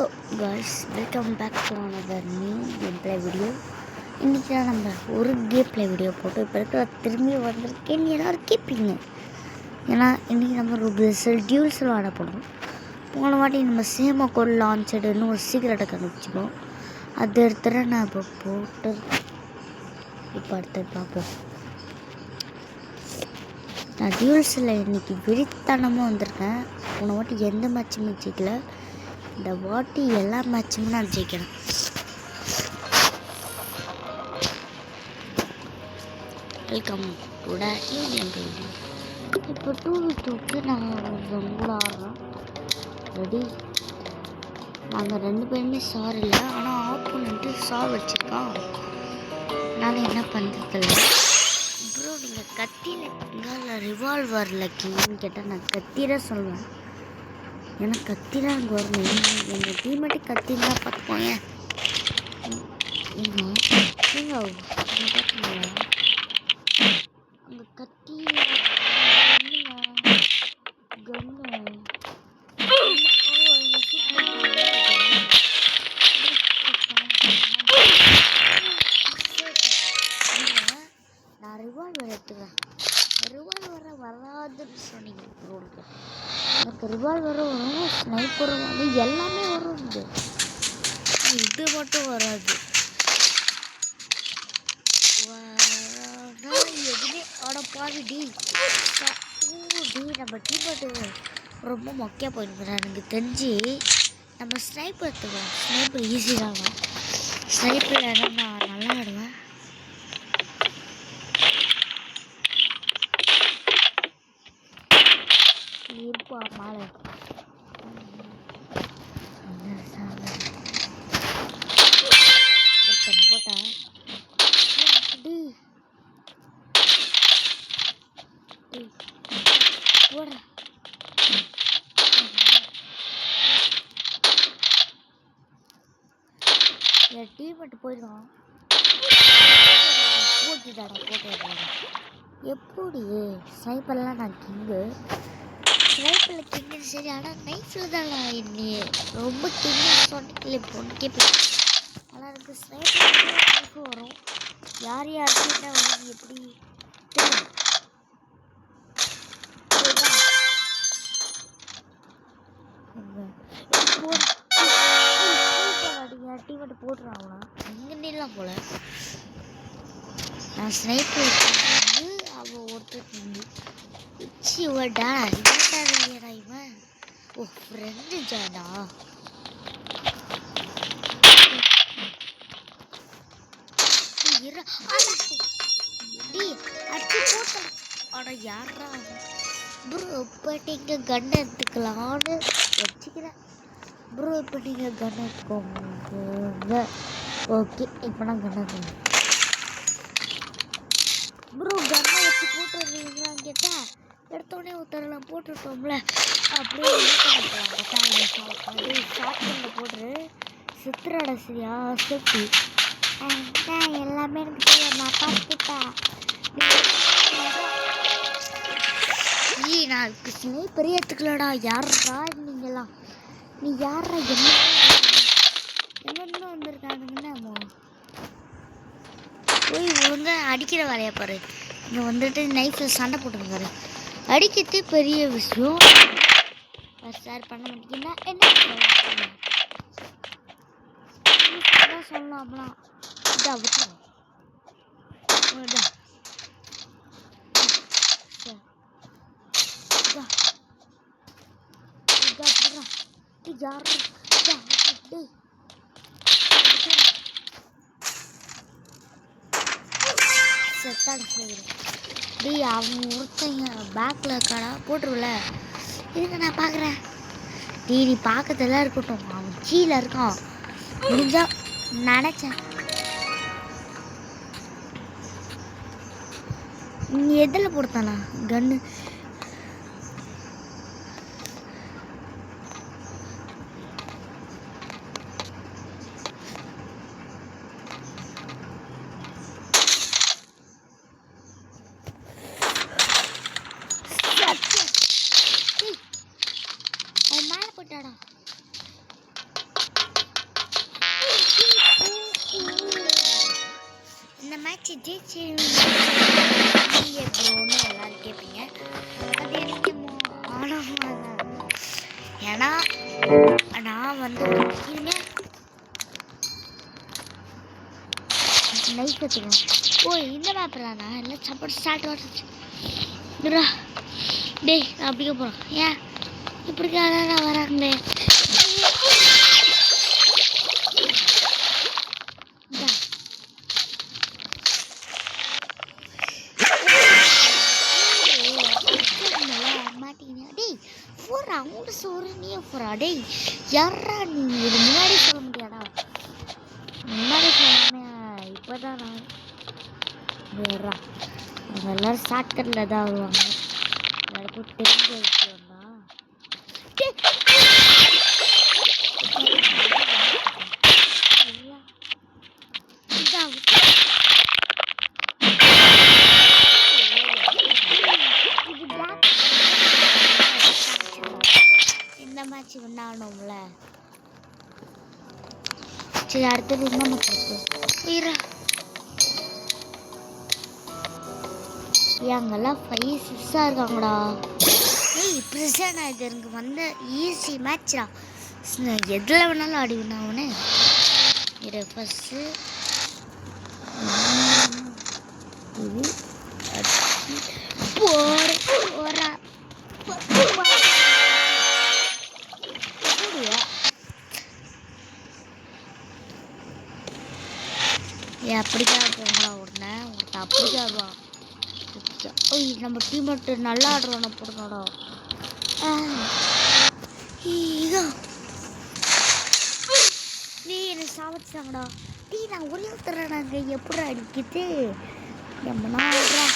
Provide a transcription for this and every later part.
guys, welcome back to another new gameplay video. இன்றைக்கி தான் நம்ம ஒரு கேம்ப்ளே வீடியோ போட்டு இப்போ இருக்கிற திரும்பி வந்திருக்கேன்னு எல்லோரும் கேட்பீங்க. ஏன்னா இன்றைக்கி நம்ம ருபிள்ஸில் டியூல்ஸ் விளாட போனோம். போன வாட்டி நம்ம சேம கோல் லான்ச்சடுன்னு ஒரு சீக்கிரட்டை கண்டுபிடிச்சிப்போம். அது எடுத்துகிற நான் இப்போ போட்டு இப்போ அடுத்தது பார்ப்போம். நான் டியூல்ஸில் இன்றைக்கி வெறித்தனமாக வந்திருக்கேன். போன வாட்டி எந்த மேட்சுமே ஜெயிக்கல. இந்த வாட்டி எல்லா மேட்சுமே நான் ஜெயிக்கிறேன். Welcome to the union video. இப்போ 2v2க்கு நாங்கள் ஒரு கூட ஆடுறோம். ரெடி? நாங்கள் 2 பேருமே சார் இல்லை, ஆனால் ஆப்போனன்ட்டு சார் வச்சுருக்கான். நான் என்ன பண்ணுறதில்ல. ப்ரோ நீங்கள் கத்தியில் இல்லை ரிவால்வரில் கிங்கன்னு கேட்டால் நான் கத்திர சொல்லுவேன். ஏன்னா கத்தி தான் எனக்கு வரணும். எங்கள் டீம்மேட்டு கத்தின்னு தான் பார்த்துப்போங்க. நீங்கள் பார்த்தீங்களா அங்கே கத்தி கன்னு நான் ரிவால்வர் எடுத்துக்கிறேன். ரிவால்வரை வராதுன்னு சொன்னீங்க ப்ரோக்கு. எனக்கு ரிவால்வரும் வரும், ஸ்னைப்பரும் வரும், எல்லாமே வரும். இது மட்டும் வராது. எதுவுமே ஆட பாருடி நம்ம டீம்மேட்டு ரொம்ப மொக்கையாக போயிருக்கிறேன். எனக்கு தெரிஞ்சு நம்ம ஸ்னைப்பர் எடுத்துக்கலாம். ஸ்னைப்பர் ஈஸி தான். ஸ்னைப்பரில் நான் நல்லா ஆடுவேன். இருப்பா மாலை போட்டேன். போடுறேன் என் டீம்மேட்டு போயிடுவான். போட்டுட்டாடா போட்டு எப்படி ஸ்னைப்பர்லாம் நான் கிங்கு. ஸ்னைப்பரில் கிங்கு சரி, ஆனால் நைஃபில் தான் நான் இன்னையே ரொம்ப கிங்கு சொன்னிக்கல பொண்ணு கேட்பேன். ஆனால் எனக்கு ஸ்னைப்பர் நைஃபு வரும். யார் யார்கிட்ட வந்து எப்படி தெரியும். டீமேட்டு போட்டுறான் அவனா இங்கே நில்லாம் போல. நான் ஸ்னைப்பர் வந்து அவன் ஒருத்தர் நின்று உச்சி வடா இவன்டா இவன். ஓ ஃப்ரெண்டு ஜாடா. அடிச்சு போட்டேன். ஆனால் யாரா ப்ரோ இப்போ நீங்கள் கன் எடுத்துக்கலான்னு வச்சுக்கிறேன். ப்ரோ இப்போ நீங்கள் கன் எடுத்துக்கோங்க. ஓகே இப்போ நான் கன் எடுத்துக்கோங்க. ப்ரோ கன்னை வச்சு போட்டுருந்தீங்களான்னு கேட்டேன். எடுத்தோடனே ஒருத்தரெல்லாம் போட்டுட்டோம்ல அப்படியே அப்படியே ஷார்ட் பண்ண போட்டு சித்திராட சரியா சேஃப்டி எல்லாமே எனக்கு தெரியும். நான் பார்த்துட்டேன். நான் ஸ்னைப்பரே எடுத்துக்கலடா. யாரா நீங்களாம்? நீ யாரா என்ன வந்திருக்கானுங்கன்னு போய் ஒழுங்கா அடிக்கிற வேலையை பாரு. இங்கே வந்துட்டு நைஃபில் சண்டை போட்டுருக்காரு. அடிக்கிறது பெரிய விஷயம். சார் பண்ண மாட்டீங்கன்னா என்ன சொல்லலாம்லாம். இதான் விட்டுருவோம். அவன் ஒருத்தங்க பேக்கில் இருக்காடா போட்டுருவில. இதுக்கு நான் பார்க்குறேன். நீ பார்க்கறதெல்லாம் இருக்கட்டும். அவன் கீழே இருக்கான். முடிஞ்சா நினச்சேன். நீ எதில் போடுத்தானா கன்னு? அவன் மேலே போட்டாடா. மேட்ச் ஜெயிச்சு ப்ரோன்னு எல்லாரும் கேட்பீங்க. அது எனக்கு ஆனமாக ஏன்னா நான் வந்து இருங்க நைட் கற்றுக்கணும். ஓ இந்த மேப்லாண்ணா இல்லை சாப்பாடு ஸ்டார்ட் வந்துச்சு. டேய் நான் அப்படியே போகிறேன். ஏன் இப்படி வராங்களே? மாட்டீங்க டேய் போறா உங்க சோறு நீ போறா. டேய் யாரா நீ இது முன்னாடி சொல்ல முடியாடா? முன்னாடி சொல்லாம இப்போதான் நான் வேறா அவங்க எல்லாரும் ஷார்ட்கட்டில் தான் வருவாங்க. எல்லாருக்கும் தெரிஞ்ச விஷயம் தான். இந்த மேட்ச் வின்னாகணும்ல. சரி அடுத்தது என்ன மேட்ச் இருக்கு? அங்கெல்லாம் 5-6 இருக்காங்கடா. ஏய் பிரசனா இது எனக்கு வந்த ஈஸி மேட்ச்டா. எதில் வேணாலும் ஆடிவினா அவனே. இது ஃபஸ்ட்டு இது போறா அப்படிதான் போங்களா உடனே உங்கள்கிட்ட அப்படிதான் வருவான். ஓய் நம்ம டீம் மட்டும் நல்லா ஆடுறோம் போடுறோடா. நீ என்னை சாவடிச்சாங்கடா. டீ நான் ஒரே ஒருத்தரடாங்க எப்படி அடிக்குது எம்மனா ஆடுறா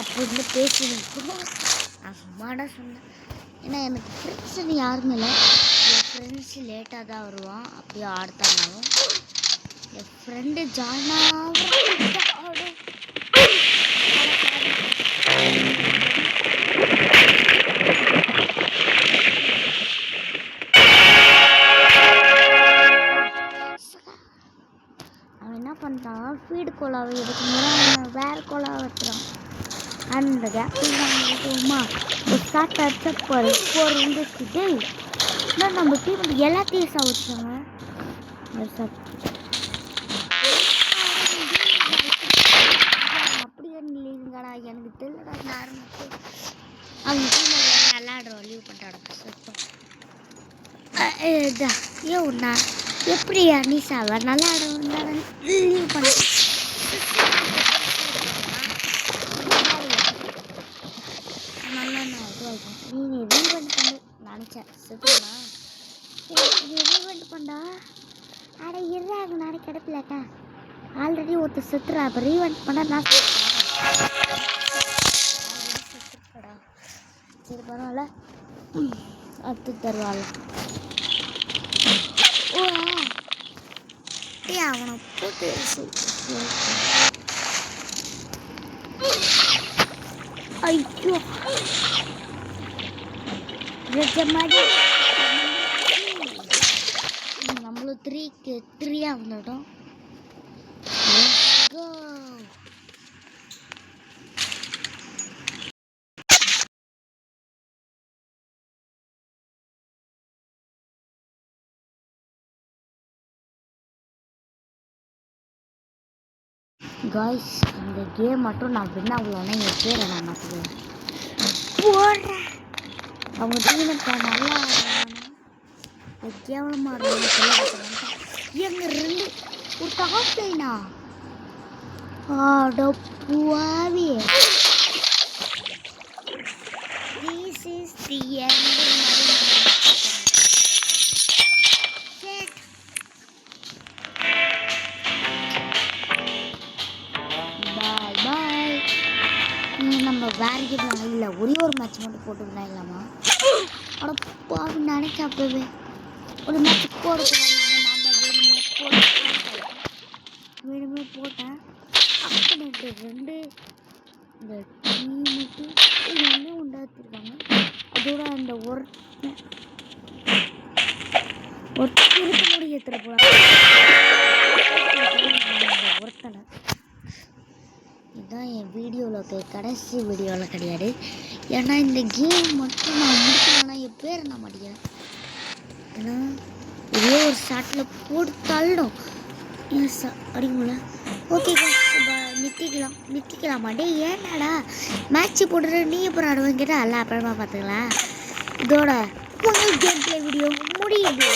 அப்படின்னு பேசிருக்கணும். நான் சும்மாடா சொன்னேன். ஏன்னா எனக்கு ஃப்ரெண்ட்ஸுன்னு யாருமே இல்லை. என் ஃப்ரெண்ட்ஸு லேட்டாக தான் வருவான். அப்படியே ஆடுத்தானாலும் என் ஃப்ரெண்டு ஜாயினா அவன் என்ன பண்ணுறான்? ஃபீடு கோலாவை எடுக்கும்போது அவன் வேறு கோலாவை வைக்கிறான். அந்த கேப்பில் நாங்கள் ஸ்டார்ட் அடிச்சா போர் வந்துச்சுட்டு இன்னும் நம்ம டீம் எல்லாத்தையும் சாவிச்சாங்க. அப்படியே இல்லைங்கடா எனக்கு தெரியலடா. யாரும் அவங்க டீம் நல்லா ஆடுறோம் லீவ் பண்ணிட்டாடா. ஏ ஒன்றா எப்படியா நீ சாவ நல்லா ஆடுவோம் லீவ் பண்ண நல்லா நீ ரீவெண்ட் பண்ண நினச்சேன் செத்துனா நீ ரீவெண்ட் பண்ணா. அட இருறாங்க நானே கிடப்பில்லக்கா ஆல்ரெடி ஒருத்தர் செத்துறா. அப்போ ரீவெண்ட் பண்ண நான் செத்துடா. சரி பரவாயில்ல அடுத்து தருவாள். ஓ ஏ அவனை போட்டு ஐயோ நிஜமாடி நம்மளும் 3 வந்துட்டோம். காய்ஸ் இந்த கேம் மட்டும் நான் வின் ஆகலன்னா என் பேரை நான் மாற்றுவேன். போடுறேன் அவங்க டீமுக்கு நல்லா கேவலமாக எங்க 2 ஒரு டாப் லைனா ஆடப்புவாவி. This is the end. நம்ம வேற கேம் இல்லை ஒரே ஒரு மேட்ச் மட்டும் போட்டுக்கிட்டா இல்லாமா? ஆனால் பாவம் நினைக்க அப்பவே ஒரு மேட்ச் போடுறாங்க. நான் தான் வேணுமே போட்டேன். அப்படி 2 இந்த டீமுக்கு ஒன்றே உண்டாத்திருக்காங்க. அதோட அந்த ஒருத்தர் இருக்க முடிய ஏற்றுற போகிறாங்க. ஒருத்தனை வீடியோவில் கடைசி வீடியோவில் கிடையாது. ஏன்னா இந்த கேம் மட்டும் நான் முடிக்கலன்னா என் பேர் நான் மாட்டேன். ஏன்னா ஒரே ஒரு ஷாட்டில் போட்டு தள்ளிடும். ஏன் அடிக்கும்ல. ஓகே நிறுத்திக்கலாமா? டே ஏன்னாடா மேட்ச்சு போடுற நீ அப்புறம் ஆடுவேன் கேட்டால் எல்லாம் அப்புறமா பார்த்துக்கலாம். இதோட கேம் பிளே வீடியோ முடியுது.